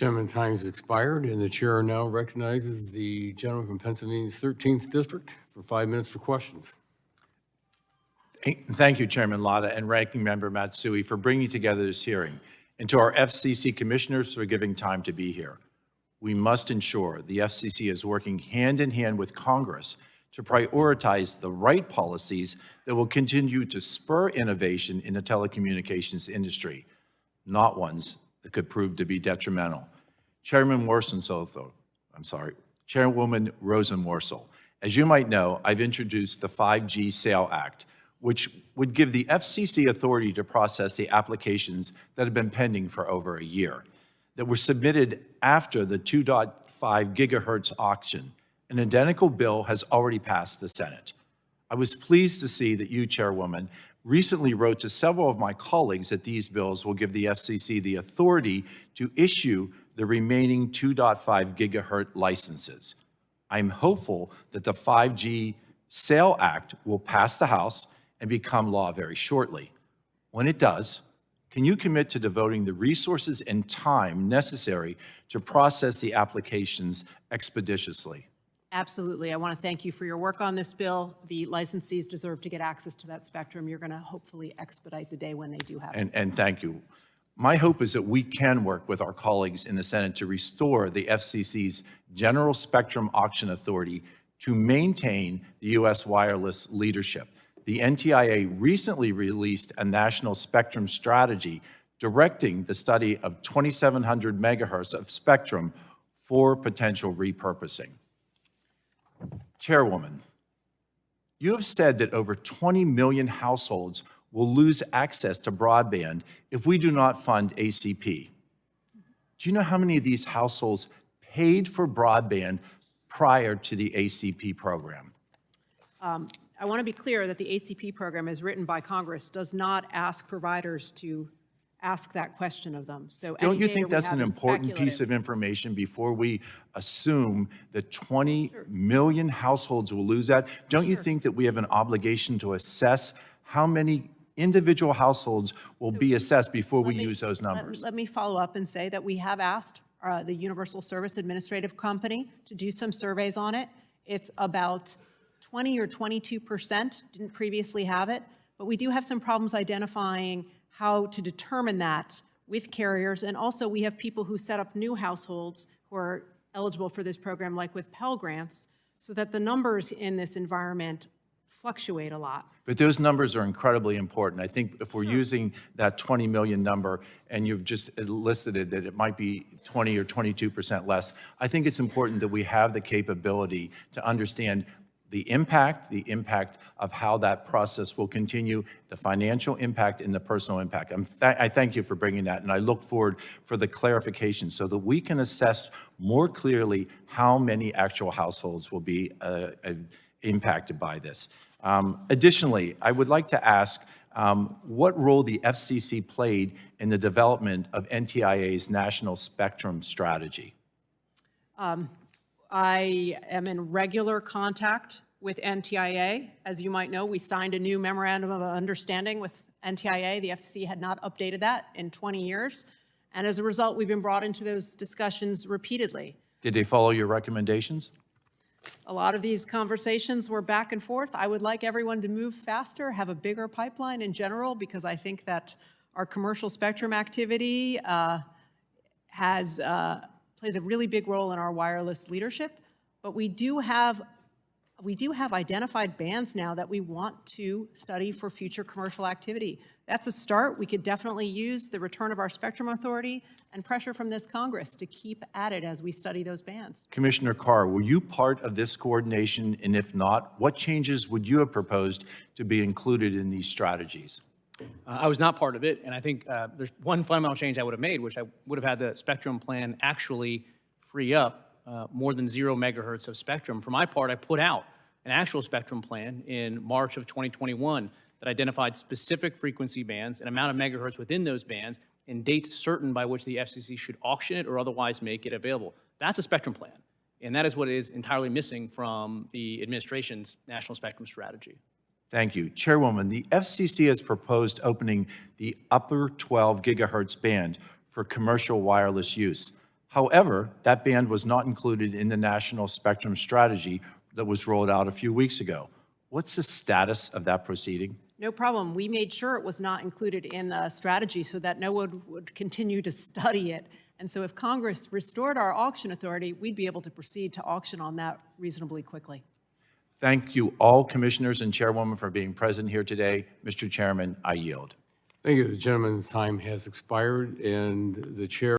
Gentleman, time's expired, and the chair now recognizes the gentleman from Pennsylvania's 13th District for 5 minutes for questions. Thank you, Chairman Lotta and Ranking Member Matsui, for bringing together this hearing, and to our FCC commissioners for giving time to be here. We must ensure the FCC is working hand in hand with Congress to prioritize the right policies that will continue to spur innovation in the telecommunications industry, not ones that could prove to be detrimental. Chairwoman Rosenworcel, as you might know, I've introduced the 5G Sale Act, which would give the FCC authority to process the applications that have been pending for over a year, that were submitted after the 2.5 gigahertz auction. An identical bill has already passed the Senate. I was pleased to see that you, Chairwoman, recently wrote to several of my colleagues that these bills will give the FCC the authority to issue the remaining 2.5 gigahertz licenses. I'm hopeful that the 5G Sale Act will pass the House and become law very shortly. When it does, can you commit to devoting the resources and time necessary to process the applications expeditiously? Absolutely. I want to thank you for your work on this bill. The licensees deserve to get access to that spectrum. You're going to hopefully expedite the day when they do have it. And thank you. My hope is that we can work with our colleagues in the Senate to restore the FCC's General Spectrum Auction Authority to maintain the U.S. wireless leadership. The NTIA recently released a national spectrum strategy directing the study of 2,700 megahertz of spectrum for potential repurposing. Chairwoman, you have said that over 20 million households will lose access to broadband if we do not fund ACP. Do you know how many of these households paid for broadband prior to the ACP program? I want to be clear that the ACP program, as written by Congress, does not ask providers to ask that question of them. So don't you think that's an important piece of information before we assume that 20 million households will lose that? Don't you think that we have an obligation to assess how many individual households will be assessed before we use those numbers? Let me follow up and say that we have asked the Universal Service Administrative Company to do some surveys on it. It's about 20 or 22%, didn't previously have it, but we do have some problems identifying how to determine that with carriers. And also we have people who set up new households who are eligible for this program, like with Pell Grants, so that the numbers in this environment fluctuate a lot. But those numbers are incredibly important. I think if we're using that 20 million number and you've just elicited that it might be 20 or 22% less, I think it's important that we have the capability to understand the impact of how that process will continue, the financial impact and the personal impact. I thank you for bringing that, and I look forward for the clarification so that we can assess more clearly how many actual households will be impacted by this. Additionally, I would like to ask what role the FCC played in the development of NTIA's national spectrum strategy. I am in regular contact with NTIA. As you might know, we signed a new memorandum of understanding with NTIA. The FCC had not updated that in 20 years. And as a result, we've been brought into those discussions repeatedly. Did they follow your recommendations? A lot of these conversations were back and forth. I would like everyone to move faster, have a bigger pipeline in general, because I think that our commercial spectrum activity plays a really big role in our wireless leadership, but we do have identified bands now that we want to study for future commercial activity. That's a start. We could definitely use the return of our spectrum authority and pressure from this Congress to keep at it as we study those bands. Commissioner Carr, were you part of this coordination? And if not, what changes would you have proposed to be included in these strategies? I was not part of it, and I think there's one fundamental change I would have made, which I would have had the spectrum plan actually free up more than 0 megahertz of spectrum. For my part, I put out an actual spectrum plan in March of 2021 that identified specific frequency bands and amount of megahertz within those bands and dates certain by which the FCC should auction it or otherwise make it available. That's a spectrum plan, and that is what is entirely missing from the administration's national spectrum strategy. Thank you. Chairwoman, the FCC has proposed opening the upper 12 gigahertz band for commercial wireless use. However, that band was not included in the National Spectrum Strategy that was rolled out a few weeks ago. What's the status of that proceeding? No problem. We made sure it was not included in the strategy so that no one would continue to study it. And so if Congress restored our auction authority, we'd be able to proceed to auction on that reasonably quickly. Thank you all, commissioners and chairwoman, for being present here today. Mr. Chairman, I yield. Thank you. The gentleman's time has expired, and the chair